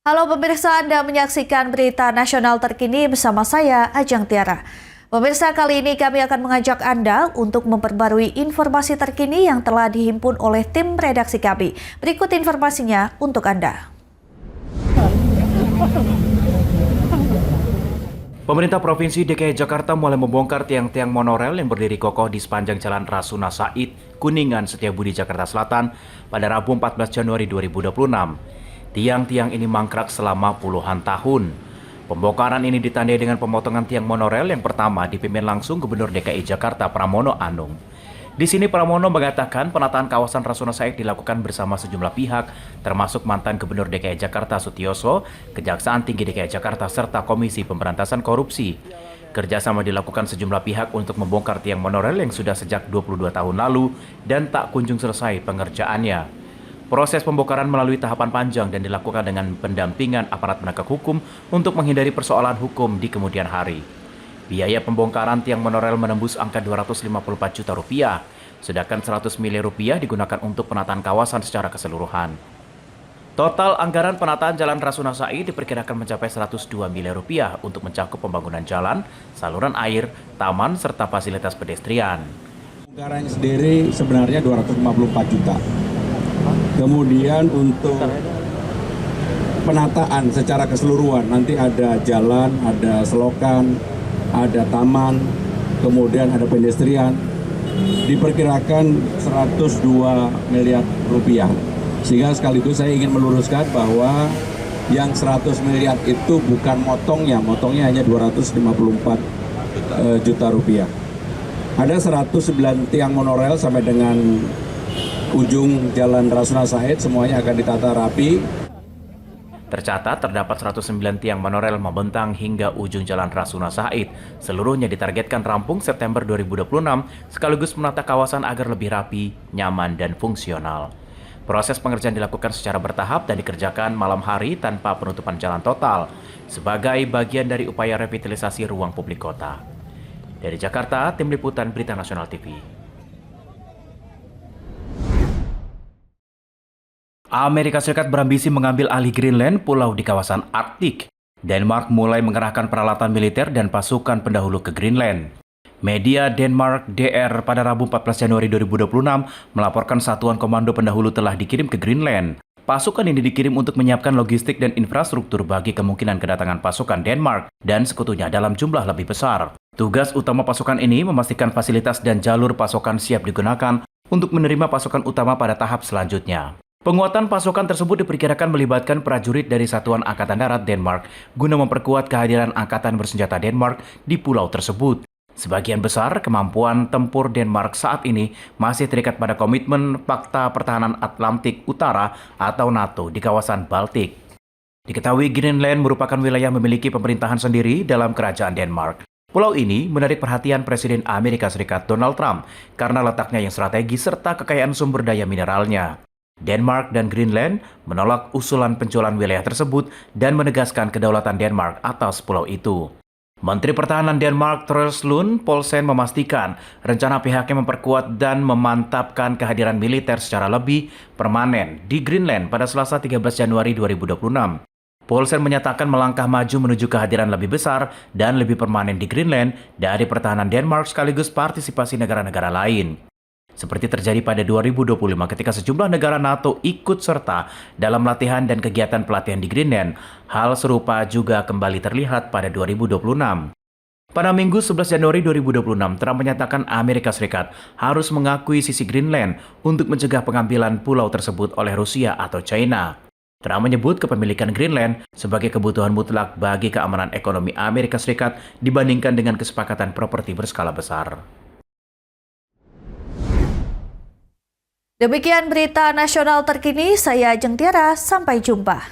Halo pemirsa, Anda menyaksikan berita nasional terkini bersama saya, Ajeng Tiara. Pemirsa, kali ini kami akan mengajak Anda untuk memperbarui informasi terkini yang telah dihimpun oleh tim redaksi kami. Berikut informasinya untuk Anda. Pemerintah Provinsi DKI Jakarta mulai membongkar tiang-tiang monorel yang berdiri kokoh di sepanjang Jalan Rasuna Said, Kuningan, Setiabudi, Jakarta Selatan pada Rabu 14 Januari 2026. Tiang-tiang ini mangkrak selama puluhan tahun. Pembongkaran ini ditandai dengan pemotongan tiang monorel yang pertama dipimpin langsung Gubernur DKI Jakarta Pramono Anung. Di sini Pramono mengatakan penataan kawasan Rasuna Said dilakukan bersama sejumlah pihak, termasuk mantan Gubernur DKI Jakarta Sutioso, Kejaksaan Tinggi DKI Jakarta, serta Komisi Pemberantasan Korupsi. Kerjasama dilakukan sejumlah pihak untuk membongkar tiang monorel yang sudah sejak 22 tahun lalu dan tak kunjung selesai pengerjaannya. Proses pembongkaran melalui tahapan panjang dan dilakukan dengan pendampingan aparat penegak hukum untuk menghindari persoalan hukum di kemudian hari. Biaya pembongkaran tiang monorel menembus angka 254 juta rupiah, sedangkan 100 miliar rupiah digunakan untuk penataan kawasan secara keseluruhan. Total anggaran penataan Jalan Rasuna Said diperkirakan mencapai 102 miliar rupiah untuk mencakup pembangunan jalan, saluran air, taman, serta fasilitas pedestrian. Anggarannya sendiri sebenarnya 254 juta. Kemudian untuk penataan secara keseluruhan, nanti ada jalan, ada selokan, ada taman, kemudian ada pedestrian, diperkirakan 102 miliar rupiah. Sehingga sekaligus saya ingin meluruskan bahwa yang 100 miliar itu bukan motongnya hanya 254 juta rupiah. Ada 109 tiang monorel sampai dengan ujung Jalan Rasuna Said, semuanya akan ditata rapi. Tercatat terdapat 109 tiang monorel membentang hingga ujung Jalan Rasuna Said. Seluruhnya ditargetkan rampung September 2026, sekaligus menata kawasan agar lebih rapi, nyaman, dan fungsional. Proses pengerjaan dilakukan secara bertahap dan dikerjakan malam hari tanpa penutupan jalan total, sebagai bagian dari upaya revitalisasi ruang publik kota. Dari Jakarta, Tim Liputan Berita Nasional TV. Amerika Serikat berambisi mengambil alih Greenland, pulau di kawasan Arktik. Denmark mulai mengerahkan peralatan militer dan pasukan pendahulu ke Greenland. Media Denmark DR pada Rabu 14 Januari 2026 melaporkan satuan komando pendahulu telah dikirim ke Greenland. Pasukan ini dikirim untuk menyiapkan logistik dan infrastruktur bagi kemungkinan kedatangan pasukan Denmark dan sekutunya dalam jumlah lebih besar. Tugas utama pasukan ini memastikan fasilitas dan jalur pasokan siap digunakan untuk menerima pasukan utama pada tahap selanjutnya. Penguatan pasukan tersebut diperkirakan melibatkan prajurit dari Satuan Angkatan Darat Denmark guna memperkuat kehadiran Angkatan Bersenjata Denmark di pulau tersebut. Sebagian besar kemampuan tempur Denmark saat ini masih terikat pada komitmen Pakta Pertahanan Atlantik Utara atau NATO di kawasan Baltik. Diketahui Greenland merupakan wilayah memiliki pemerintahan sendiri dalam kerajaan Denmark. Pulau ini menarik perhatian Presiden Amerika Serikat Donald Trump karena letaknya yang strategis serta kekayaan sumber daya mineralnya. Denmark dan Greenland menolak usulan penjualan wilayah tersebut dan menegaskan kedaulatan Denmark atas pulau itu. Menteri Pertahanan Denmark Truls Lund Poulsen memastikan rencana pihaknya memperkuat dan memantapkan kehadiran militer secara lebih permanen di Greenland pada Selasa 13 Januari 2026. Poulsen menyatakan melangkah maju menuju kehadiran lebih besar dan lebih permanen di Greenland dari pertahanan Denmark sekaligus partisipasi negara-negara lain. Seperti terjadi pada 2025 ketika sejumlah negara NATO ikut serta dalam latihan dan kegiatan pelatihan di Greenland, hal serupa juga kembali terlihat pada 2026. Pada Minggu 11 Januari 2026, Trump menyatakan Amerika Serikat harus mengakui sisi Greenland untuk mencegah pengambilan pulau tersebut oleh Rusia atau China. Trump menyebut kepemilikan Greenland sebagai kebutuhan mutlak bagi keamanan ekonomi Amerika Serikat dibandingkan dengan kesepakatan properti berskala besar. Demikian berita nasional terkini, saya Ajeng Tiara, sampai jumpa.